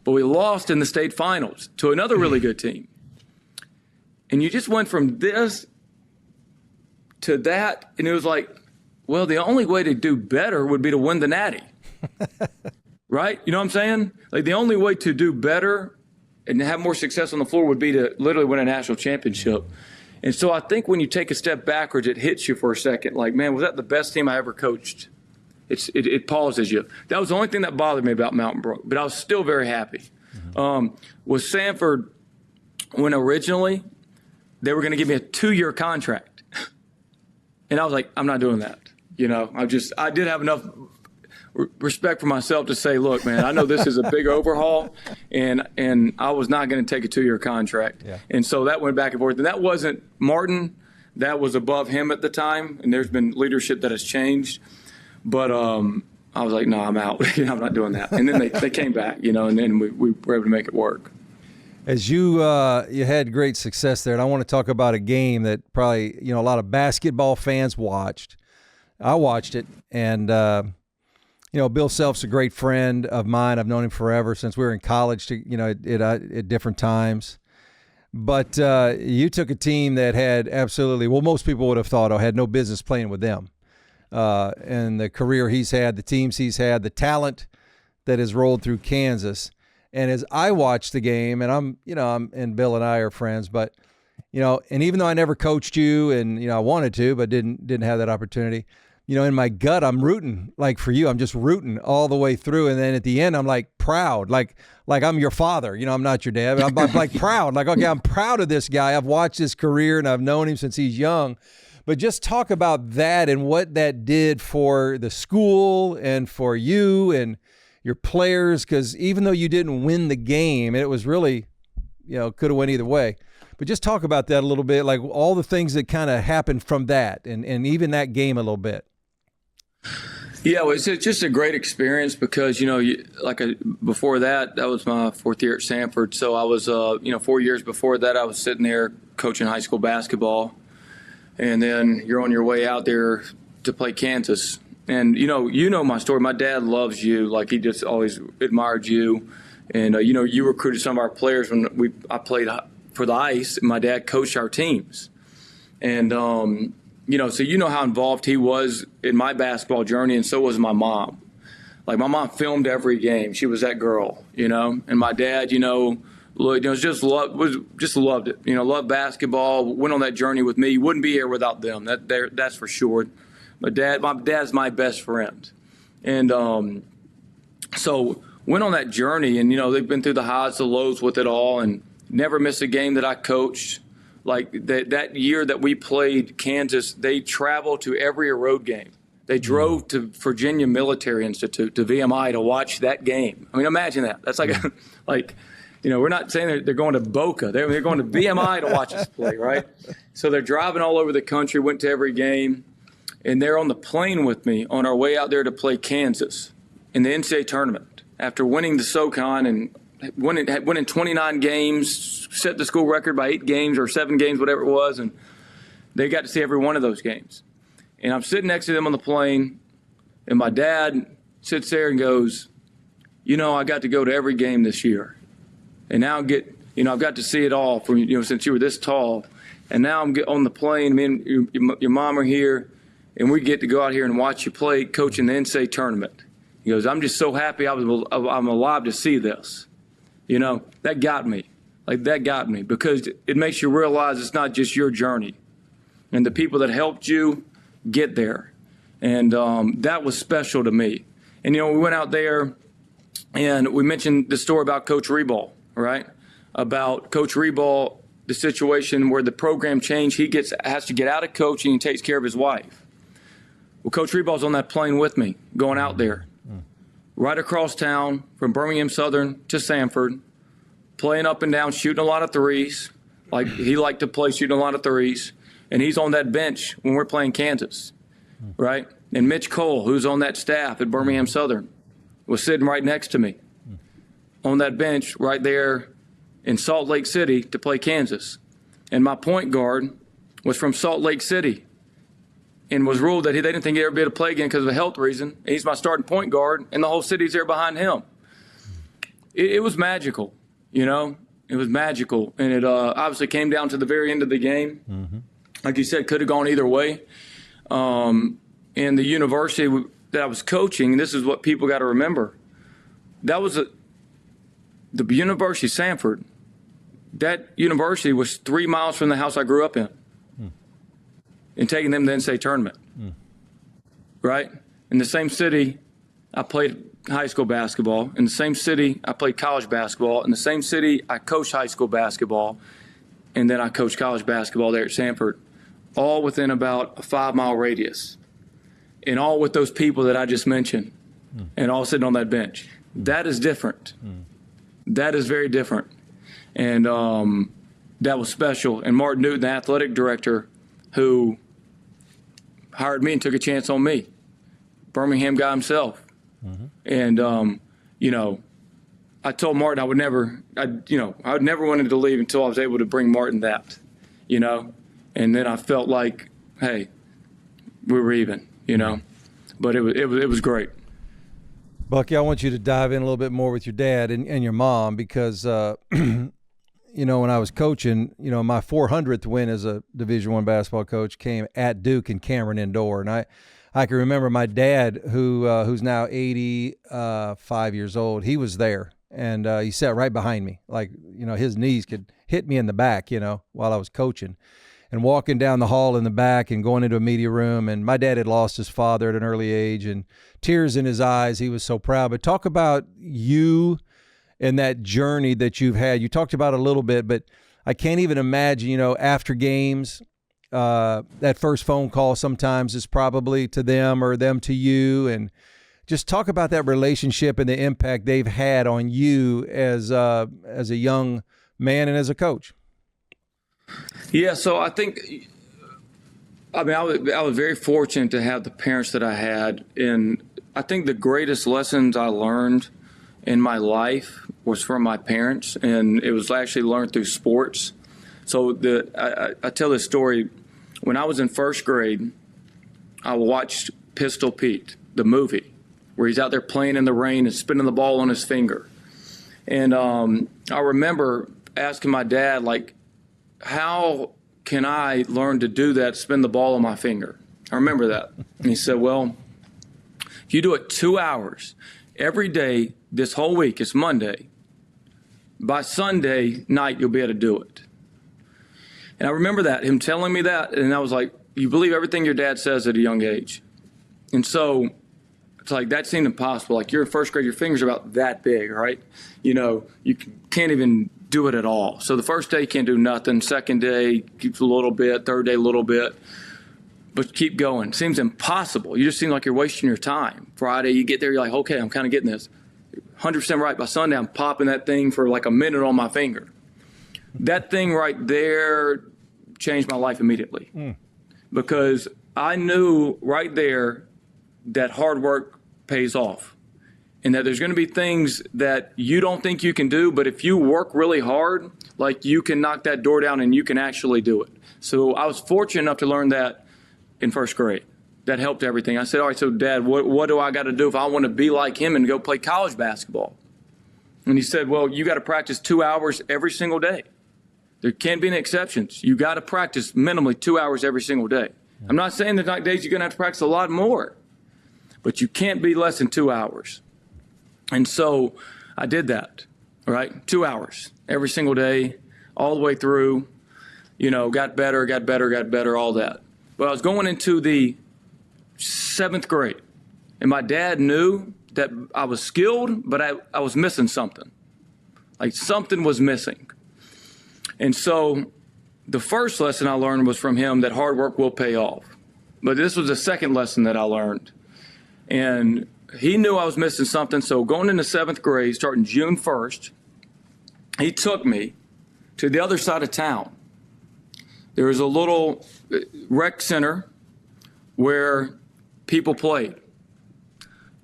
But we lost in the state finals to another really good team. And you just went from this to that, and it was like, well, the only way to do better would be to win the Natty. Right? You know what I'm saying? Like, the only way to do better and have more success on the floor would be to literally win a national championship. And so I think when you take a step backwards, it hits you for a second. Like, man, was that the best team I ever coached? It pauses you. That was the only thing that bothered me about Mountain Brook, but I was still very happy. With Samford, when originally they were going to give me a 2-year contract. And I was like, I'm not doing that. I did have enough respect for myself to say, look, man, I know this is a big overhaul, and I was not going to take a 2-year contract. Yeah. And so that went back and forth. And that wasn't Martin. That was above him at the time, and there's been leadership that has changed. But I was like, no, I'm out. I'm not doing that. And then they came back, and then we were able to make it work. As you had great success there, and I want to talk about a game that probably, a lot of basketball fans watched. I watched it, and, Bill Self's a great friend of mine. I've known him forever since we were in college, at different times. But you took a team that had absolutely, well, most people would have thought, had no business playing with them. And the career he's had, the teams he's had, the talent that has rolled through Kansas. And as I watched the game, and and Bill and I are friends, but, and even though I never coached you and, I wanted to, but didn't have that opportunity, in my gut, I'm rooting for you. I'm just rooting all the way through. And then at the end, I'm proud, like I'm your father, I'm not your dad, but I'm proud, okay, I'm proud of this guy. I've watched his career and I've known him since he's young. But just talk about that and what that did for the school and for you and your players, because even though you didn't win the game, and it was really, could have went either way. But just talk about that a little bit, all the things that kind of happened from that and even that game a little bit. Yeah, well, it's just a great experience because, before that was my fourth year at Samford. So I was, 4 years before that, I was sitting there coaching high school basketball. And then you're on your way out there to play Kansas. And, my story. My dad loves you. He just always admired you. And, you recruited some of our players when I played for the Ice. And my dad coached our teams. And, so how involved he was in my basketball journey, and so was my mom. My mom filmed every game. She was that girl, And my dad, just loved it. Loved basketball. Went on that journey with me. Wouldn't be here without them. That's for sure. My dad's my best friend, and so went on that journey. And they've been through the highs, the lows with it all, and never missed a game that I coached. That year that we played Kansas, they traveled to every road game. They drove to Virginia Military Institute, to VMI, to watch that game. I mean, imagine that. That's we're not saying they're going to Boca. They're going to VMI to watch us play, right? So they're driving all over the country, went to every game, and they're on the plane with me on our way out there to play Kansas in the NCAA tournament. After winning the SoCon and winning 29 games, set the school record by 8 games or 7 games, whatever it was, and they got to see every one of those games. And I'm sitting next to them on the plane, and my dad sits there and goes, I got to go to every game this year. And now I've got to see it all from, since you were this tall. And now I'm on the plane, me and your mom are here, and we get to go out here and watch you play, coaching the NCAA tournament. He goes, I'm just so happy I'm alive to see this. That got me. That got me because it makes you realize it's not just your journey. And the people that helped you get there. And that was special to me. And, we went out there and we mentioned the story about Coach Reboul, right? About Coach Reboul, the situation where the program changed. He has to get out of coaching and takes care of his wife. Well, Coach Reboul's on that plane with me, going out there. Right across town from Birmingham-Southern to Samford, playing up and down, shooting a lot of threes. He liked to play shooting a lot of threes. And he's on that bench when we're playing Kansas, right? And Mitch Cole, who's on that staff at Birmingham-Southern, was sitting right next to me on that bench right there in Salt Lake City to play Kansas. And my point guard was from Salt Lake City and was ruled that they didn't think he'd ever be able to play again because of a health reason. And he's my starting point guard, and the whole city's there behind him. It was magical, It was magical. And it obviously came down to the very end of the game. Mm-hmm. Like you said, could have gone either way. And the university that I was coaching, and this is what people got to remember, that was the University of Samford. That university was 3 miles from the house I grew up in. And taking them to the NCAA tournament, right? In the same city, I played high school basketball. In the same city, I played college basketball. In the same city, I coached high school basketball. And then I coached college basketball there at Samford, all within about a 5-mile radius. And all with those people that I just mentioned, and all sitting on that bench. That is different. That is very different. And that was special. And Martin Newton, the athletic director, who hired me and took a chance on me, Birmingham guy himself. And, I told Martin I would never wanted to leave until I was able to bring Martin that, and then I felt like, hey, we were even, but it was great. Bucky, I want you to dive in a little bit more with your dad and your mom because, you know, when I was coaching, you know, my 400th win as a Division I basketball coach came at Duke and Cameron Indoor. And I can remember my dad, who's now 85 years old, he was there. And he sat right behind me. Like, you know, his knees could hit me in the back, you know, while I was coaching. And walking down the hall in the back and going into a media room. And my dad had lost his father at an early age and tears in his eyes. He was so proud. But talk about you and that journey that you've had. You talked about it a little bit, but I can't even imagine, you know, after games, that first phone call sometimes is probably to them or them to you. And just talk about that relationship and the impact they've had on you as a young man and as a coach. Yeah, so I think, I was very fortunate to have the parents that I had. And I think the greatest lessons I learned in my life was from my parents, and it was actually learned through sports. So I tell this story. When I was in first grade, I watched Pistol Pete, the movie, where he's out there playing in the rain and spinning the ball on his finger. And I remember asking my dad, like, how can I learn to do that, spin the ball on my finger? I remember that. And he said, well, if you do it 2 hours every day this whole week, it's Monday, by Sunday night, you'll be able to do it. And I remember that, him telling me that, and I was like, you believe everything your dad says at a young age. And so it's like, that seemed impossible. Like, you're in first grade, your fingers are about that big, right? You know, you can't even do it at all. So the first day you can't do nothing. Second day, keeps a little bit. Third day, a little bit. But keep going. Seems impossible. You just seem like you're wasting your time. Friday, you get there, you're like, okay, I'm kind of getting this. 100% right. By Sunday, I'm popping that thing for like a minute on my finger. That thing right there changed my life immediately. Because I knew right there that hard work pays off. And that there's going to be things that you don't think you can do, but if you work really hard, like, you can knock that door down and you can actually do it. So I was fortunate enough to learn that in first grade. That helped everything. I said, all right, so Dad, what do I got to do if I want to be like him and go play college basketball? And he said, well, you got to practice 2 hours every single day. There can't be any exceptions. You got to practice minimally 2 hours every single day. I'm not saying there's not days you're going to have to practice a lot more, but you can't be less than 2 hours. And so I did that, right? 2 hours every single day, all the way through, you know, got better, all that. But I was going into the 7th grade, and my dad knew that I was skilled, but I was missing something. Like, something was missing. And so the first lesson I learned was from him, that hard work will pay off. But this was the second lesson that I learned. And he knew I was missing something, so going into 7th grade, starting June 1st, he took me to the other side of town. There was a little rec center where people played.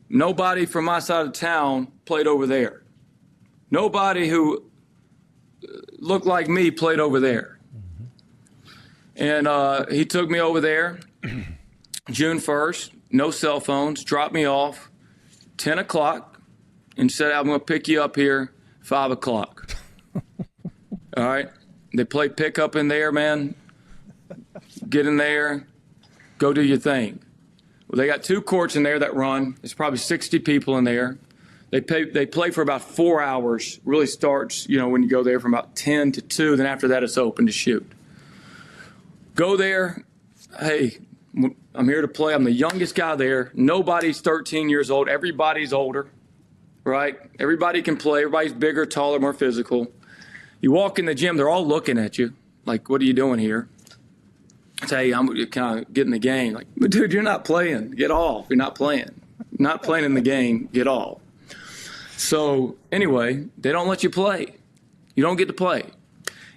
Nobody from my side of town played over there. Nobody who looked like me played over there. And he took me over there June 1st, no cell phones, dropped me off 10 o'clock and said, I'm going to pick you up here 5 o'clock. All right. They play pickup in there, man. Get in there. Go do your thing. Well, they got 2 courts in there that run. There's probably 60 people in there. They play for about 4 hours. Really starts, you know, when you go there from about 10 to 2. Then after that, it's open to shoot. Go there. Hey, I'm here to play. I'm the youngest guy there. Nobody's 13 years old. Everybody's older, right? Everybody can play. Everybody's bigger, taller, more physical. You walk in the gym, they're all looking at you like, what are you doing here? I say, hey, I'm kind of getting the game. Like, dude, you're not playing. Get off. You're not playing. Not playing in the game. Get off. So anyway, they don't let you play. You don't get to play.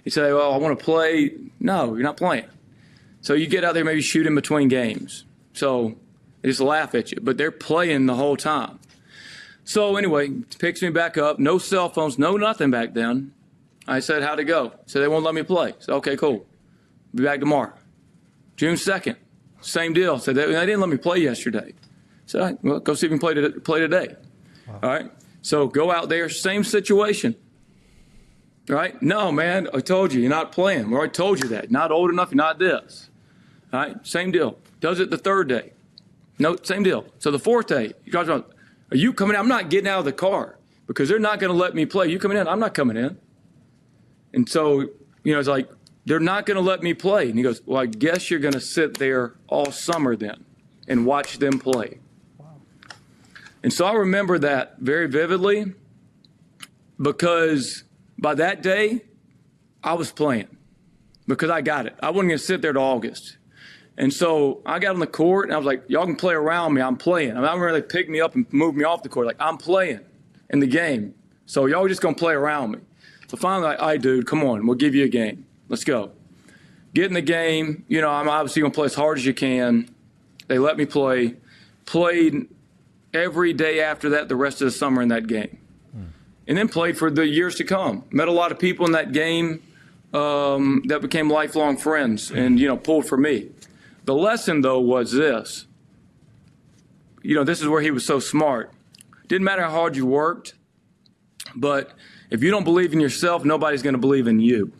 You say, well, I want to play. No, you're not playing. So you get out there, maybe shoot in between games. So they just laugh at you, but they're playing the whole time. So anyway, picks me back up. No cell phones, no nothing back then. I said, how'd it go? So they won't let me play. I said, okay, cool. Be back tomorrow. June 2nd, same deal. Said they didn't let me play yesterday. So well, go see if you can play today. All right. So go out there, same situation. Right? No, man, I told you, you're not playing. I already told you that. Not old enough, you're not this. All right? Same deal. Does it the third day. No, same deal. So the fourth day, you guys are you coming in? I'm not getting out of the car because they're not going to let me play. You coming in? I'm not coming in. And so, it's like, they're not going to let me play. And he goes, well, I guess you're going to sit there all summer then and watch them play. Wow. And so I remember that very vividly because by that day, I was playing because I got it. I wasn't going to sit there to August. And so I got on the court, and I was like, y'all can play around me. I'm playing. I remember they picked me up and moved me off the court. Like, I'm playing in the game. So y'all just going to play around me. So finally, all right, dude, come on. We'll give you a game. Let's go. Get in the game. I'm obviously going to play as hard as you can. They let me play. Played every day after that the rest of the summer in that game. And then played for the years to come. Met a lot of people in that game that became lifelong friends and, pulled for me. The lesson, though, was this. This is where he was so smart. Didn't matter how hard you worked, but if you don't believe in yourself, nobody's going to believe in you.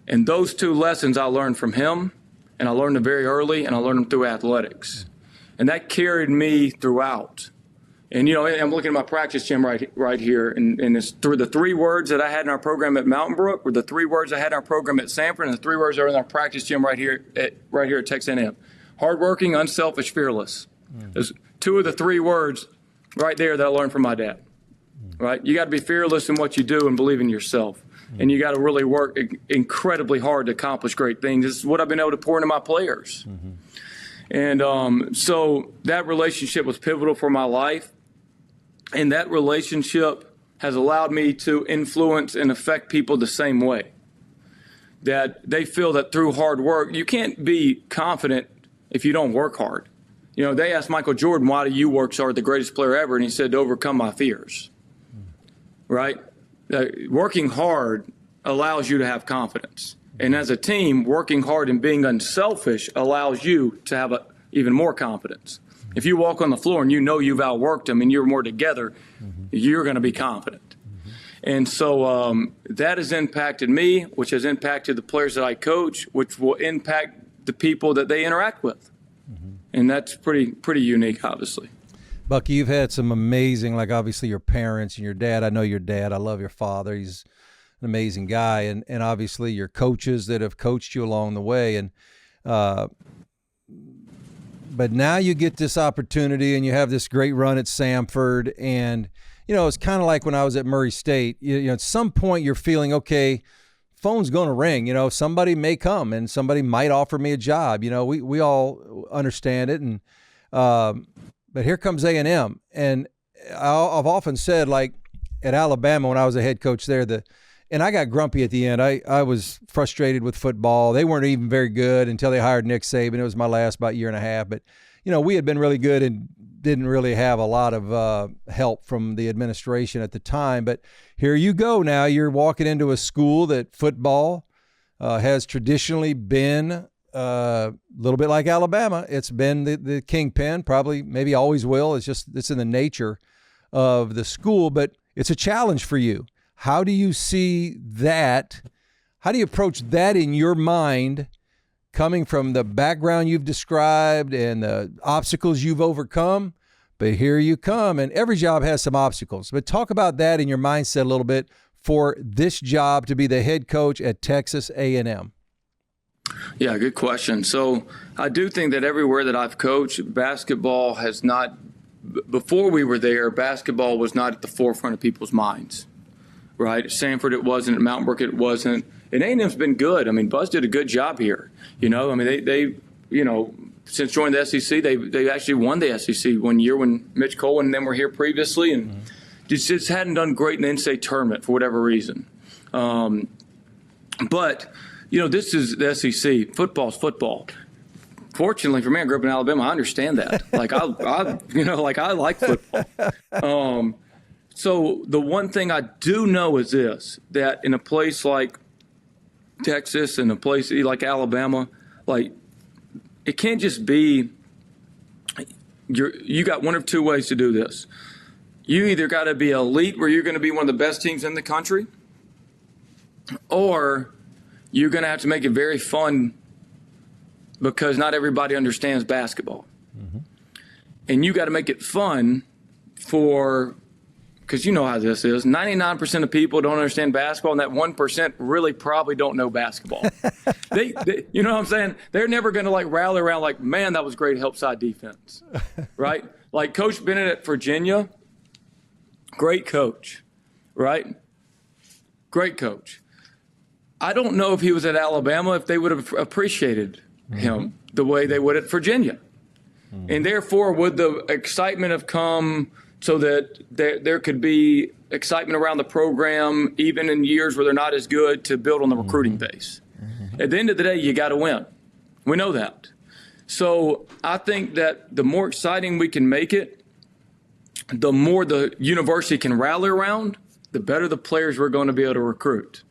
And those two lessons I learned from him, and I learned them very early, and I learned them through athletics. And that carried me throughout. And, I'm looking at my practice gym right here, and it's through the 3 words that I had in our program at Mountain Brook, or the 3 words I had in our program at Samford, and the 3 words that are in our practice gym right here at Texas A&M. Hardworking, unselfish, fearless. There's 2 of the 3 words right there that I learned from my dad. Right? You got to be fearless in what you do and believe in yourself. And you got to really work incredibly hard to accomplish great things. This is what I've been able to pour into my players. And so that relationship was pivotal for my life. And that relationship has allowed me to influence and affect people the same way. That they feel that through hard work, you can't be confident if you don't work hard. They asked Michael Jordan, why do you work so hard, the greatest player ever? And he said, to overcome my fears. Right? Working hard allows you to have confidence. And as a team, working hard and being unselfish allows you to have even more confidence. If you walk on the floor and you've outworked them and you're more together, you're going to be confident. And so that has impacted me, which has impacted the players that I coach, which will impact the people that they interact with. And that's pretty unique, obviously. Bucky, you've had some amazing, like obviously your parents and your dad. I know your dad. I love your father. He's an amazing guy. And obviously your coaches that have coached you along the way. And but now you get this opportunity and you have this great run at Samford. And, it's kind of like when I was at Murray State. At some point you're feeling, okay, phone's going to ring. Somebody may come and somebody might offer me a job. We all understand it. And but here comes A&M. And I've often said, like at Alabama when I was a head coach there, and I got grumpy at the end. I was frustrated with football. They weren't even very good until they hired Nick Saban. It was my last about year and a half. But, we had been really good and didn't really have a lot of help from the administration at the time. But here you go now. You're walking into a school that football has traditionally been a little bit like Alabama. It's been the kingpin, probably, maybe always will. It's in the nature of the school, but it's a challenge for you. How do you see that? How do you approach that in your mind, coming from the background you've described and the obstacles you've overcome? But here you come, and every job has some obstacles. But talk about that in your mindset a little bit for this job to be the head coach at Texas A&M. Yeah, good question. So I do think that everywhere that I've coached, basketball has not, before we were there, basketball was not at the forefront of people's minds, right? At Samford, it wasn't. At Mountain Brook, it wasn't. And A&M's been good. I mean, Buzz did a good job here. They since joining the SEC, they actually won the SEC one year when Mitch Cole and them were here previously, and just hadn't done great in the NCAA tournament for whatever reason. But this is the SEC. Football's football. Fortunately for me, I grew up in Alabama. I understand that. I like football. So the one thing I do know is this, that in a place like Texas and a place like Alabama, it can't just be you got one of two ways to do this. You either got to be elite where you're going to be one of the best teams in the country, or you're going to have to make it very fun because not everybody understands basketball. And you got to make it fun because you know how this is. 99% of people don't understand basketball, and that 1% really probably don't know basketball. they, you know what I'm saying? They're never going to like rally around like, man, that was great help side defense, right? Like Coach Bennett at Virginia, great coach, right? Great coach. I don't know if he was at Alabama if they would have appreciated him the way they would at Virginia. And therefore, would the excitement have come so that there could be excitement around the program, even in years where they're not as good, to build on the recruiting base? At the end of the day, you got to win. We know that. So I think that the more exciting we can make it, the more the university can rally around, the better the players we're going to be able to recruit.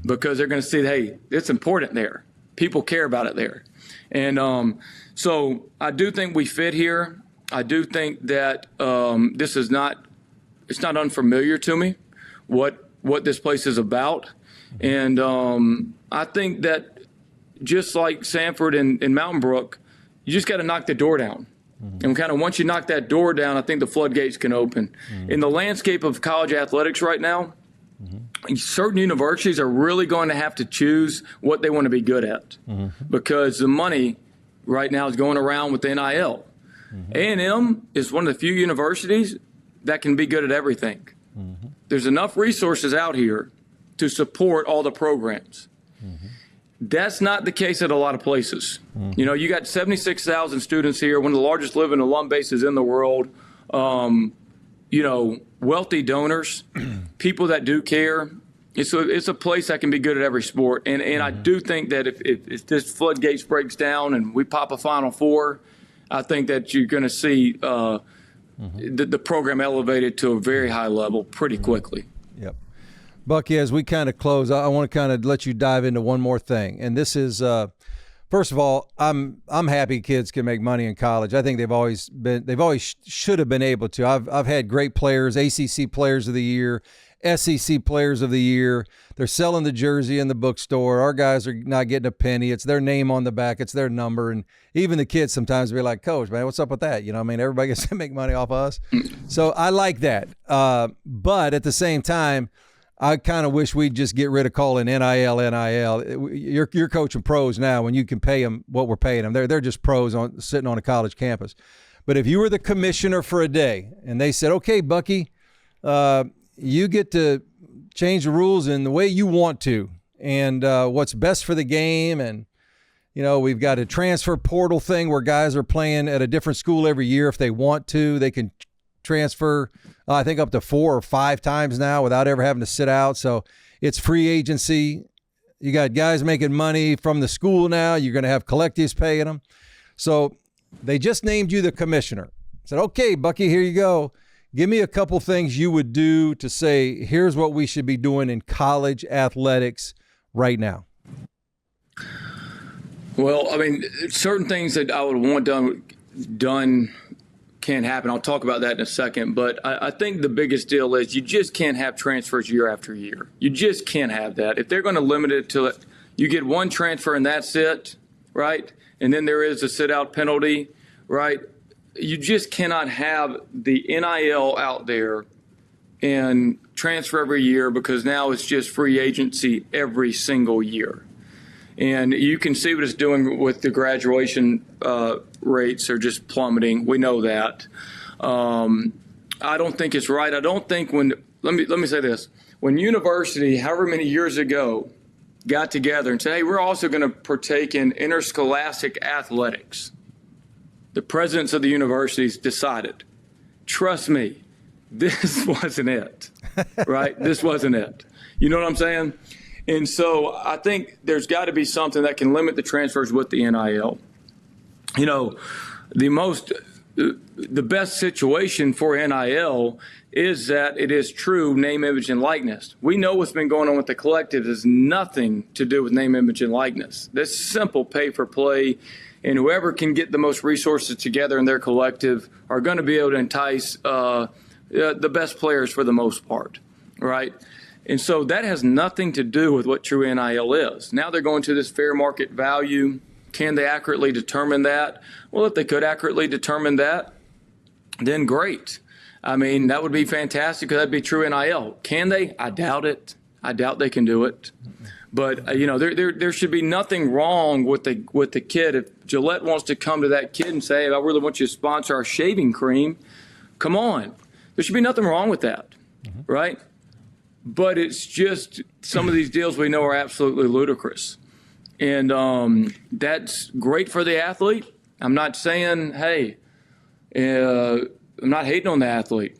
Because they're going to see, hey, it's important there. People care about it there. And so I do think we fit here. I do think that this is it's not unfamiliar to me what this place is about. And I think that just like Samford and Mountain Brook, you just got to knock the door down. And kind of once you knock that door down, I think the floodgates can open. In the landscape of college athletics right now, certain universities are really going to have to choose what they want to be good at because the money right now is going around with the NIL. A&M is one of the few universities that can be good at everything. There's enough resources out here to support all the programs. That's not the case at a lot of places. You know, you got 76,000 students here, one of the largest living alum bases in the world. You know, wealthy donors, people that do care. It's a place that can be good at every sport. And I do think that if this floodgates breaks down and we pop a Final Four, I think that you're going to see the program elevated to a very high level pretty quickly. Yep. Bucky, as we kind of close, I want to kind of let you dive into one more thing. And this is, first of all, I'm happy kids can make money in college. I think they've always should have been able to. I've had great players, ACC Players of the Year, SEC Players of the Year. They're selling the jersey in the bookstore. Our guys are not getting a penny. It's their name on the back. It's their number. And even the kids sometimes be like, Coach, man, what's up with that? You know what I mean? Everybody gets to make money off of us. So I like that. But at the same time, I kind of wish we'd just get rid of calling NIL. You're coaching pros now when you can pay them what we're paying them. They're just pros sitting on a college campus. But if you were the commissioner for a day and they said, okay, Bucky, you get to change the rules in the way you want to and what's best for the game. And, you know, we've got a transfer portal thing where guys are playing at a different school every year. If they want to, they can transfer, I think, up to 4 or 5 times now without ever having to sit out. So it's free agency. You got guys making money from the school now. You're going to have collectives paying them. So they just named you the commissioner. Said, okay, Bucky, here you go. Give me a couple things you would do to say, here's what we should be doing in college athletics right now. Well, I mean, certain things that I would want done can't happen. I'll talk about that in a second. But I think the biggest deal is you just can't have transfers year after year. You just can't have that. If they're going to limit it to it, you get one transfer and that's it, right? And then there is a sit-out penalty, right? You just cannot have the NIL out there and transfer every year because now it's just free agency every single year. And you can see what it's doing with the graduation rates are just plummeting. We know that. I don't think it's right. I don't think let me say this. When university, however many years ago, got together and said, hey, we're also going to partake in interscholastic athletics, the presidents of the universities decided, trust me, this wasn't it, right? This wasn't it. You know what I'm saying? And so I think there's got to be something that can limit the transfers with the NIL. You know, the best situation for NIL is that it is true name, image, and likeness. We know what's been going on with the collective has nothing to do with name, image, and likeness. This simple pay for play, and whoever can get the most resources together in their collective are going to be able to entice the best players for the most part, right? And so that has nothing to do with what true NIL is. Now they're going to this fair market value. Can they accurately determine that? Well, if they could accurately determine that, then great. I mean, that would be fantastic because that'd be true NIL. Can they? I doubt it. I doubt they can do it. But, there should be nothing wrong with the kid. If Gillette wants to come to that kid and say, hey, I really want you to sponsor our shaving cream, come on. There should be nothing wrong with that, right? But it's just some of these deals we know are absolutely ludicrous. And that's great for the athlete. I'm not saying, hey, I'm not hating on the athlete.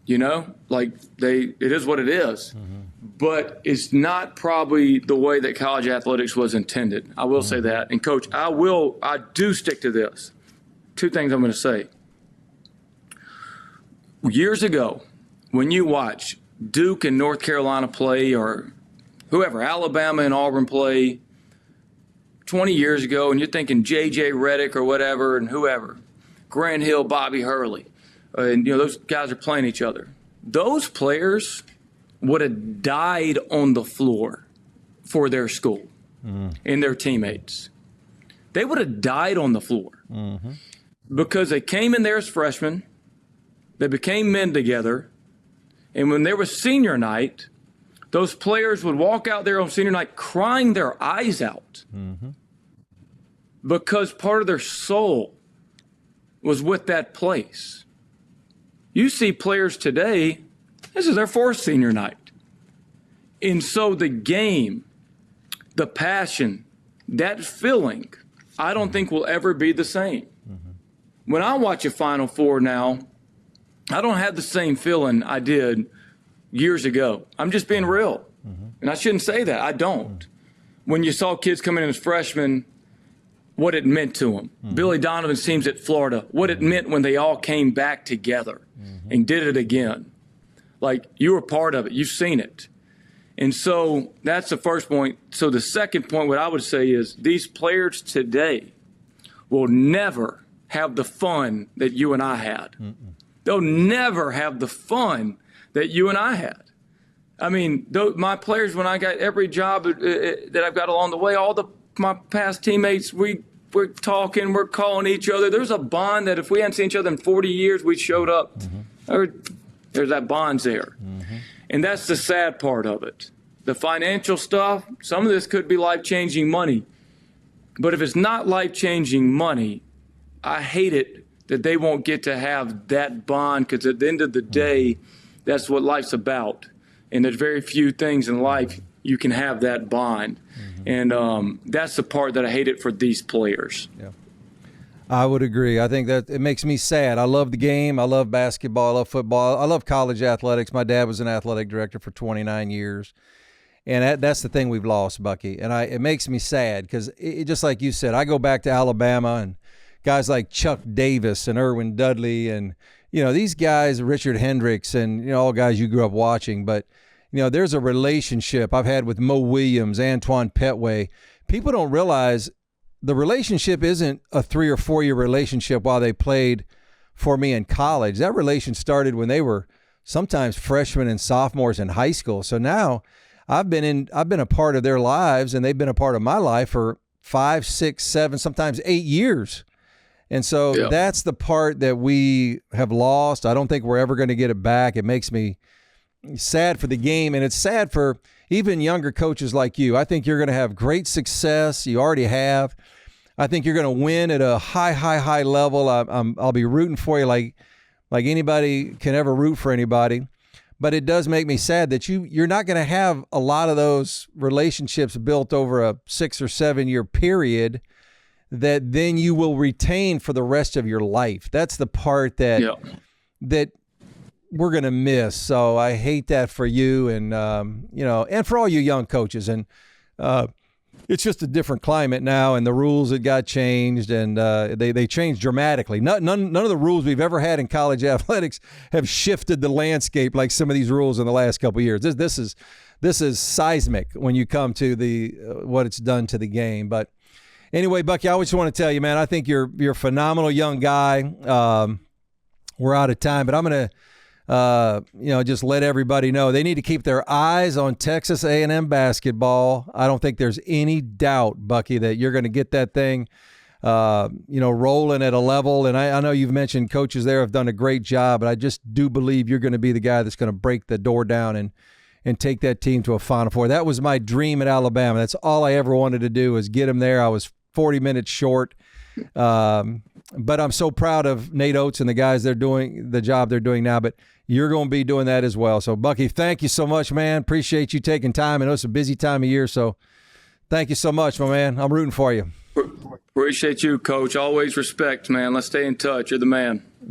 It is what it is. But it's not probably the way that college athletics was intended. I will say that. And, Coach, I do stick to this. Two things I'm going to say. Years ago, when you watch Duke and North Carolina play, or whoever, Alabama and Auburn play 20 years ago, and you're thinking J.J. Redick or whatever and whoever, Grant Hill, Bobby Hurley, and those guys are playing each other. Those players would have died on the floor for their school and their teammates. They would have died on the floor because they came in there as freshmen. They became men together. And when there was senior night, those players would walk out there on senior night crying their eyes out because part of their soul was with that place. You see players today, this is their fourth senior night. And so the game, the passion, that feeling, I don't think will ever be the same. When I watch a Final Four now, I don't have the same feeling I did years ago. I'm just being real. And I shouldn't say that. I don't. When you saw kids coming in as freshmen, what it meant to them. Billy Donovan's teams at Florida, what it meant when they all came back together and did it again. Like, you were part of it. You've seen it. And so that's the first point. So the second point, what I would say is these players today will never have the fun that you and I had. They'll never have the fun that you and I had. I mean, my players, when I got every job that I've got along the way, my past teammates, we're talking, we're calling each other. There's a bond that if we hadn't seen each other in 40 years, we showed up. There's that bond's there. And that's the sad part of it. The financial stuff, some of this could be life-changing money. But if it's not life-changing money, I hate it that they won't get to have that bond, because at the end of the day, that's what life's about. And there's very few things in life you can have that bond. And that's the part that I hate it for these players. Yeah, I would agree. I think that it makes me sad. I love the game. I love basketball. I love football. I love college athletics. My dad was an athletic director for 29 years. And that's the thing we've lost, Bucky. And it makes me sad because, just like you said, I go back to Alabama and guys like Chuck Davis and Irwin Dudley and, these guys, Richard Hendricks and, all guys you grew up watching. But, there's a relationship I've had with Mo Williams, Antoine Petway. People don't realize the relationship isn't a 3 or 4 year relationship while they played for me in college. That relation started when they were sometimes freshmen and sophomores in high school. So now I've been a part of their lives, and they've been a part of my life for 5, 6, 7, sometimes 8 years. And so that's the part that we have lost. I don't think we're ever going to get it back. It makes me sad for the game, and it's sad for even younger coaches like you. I think you're going to have great success. You already have. I think you're going to win at a high level. I'll be rooting for you like anybody can ever root for anybody. But it does make me sad that you're not going to have a lot of those relationships built over a 6 or 7 year period that then you will retain for the rest of your life. That's the part that we're going to miss. So I hate that for you and, and for all you young coaches. And it's just a different climate now, and the rules that got changed, and they changed dramatically. None of the rules we've ever had in college athletics have shifted the landscape like some of these rules in the last couple of years. This is seismic when you come to the what it's done to the game. But anyway, Bucky, I just want to tell you, man, I think you're a phenomenal young guy. We're out of time, but I'm just let everybody know they need to keep their eyes on Texas A&M basketball. I don't think there's any doubt, Bucky, that you're going to get that thing, rolling at a level. And I know you've mentioned coaches there have done a great job, but I just do believe you're going to be the guy that's going to break the door down and take that team to a Final Four. That was my dream at Alabama. That's all I ever wanted to do was get them there. I was 40 minutes short. But I'm so proud of Nate Oates and the guys they're doing the job they're doing now. But you're going to be doing that as well. So, Bucky, thank you so much, man. Appreciate you taking time. I know it's a busy time of year, so thank you so much, my man. I'm rooting for you. Appreciate you, Coach. Always respect, man. Let's stay in touch. You're the man.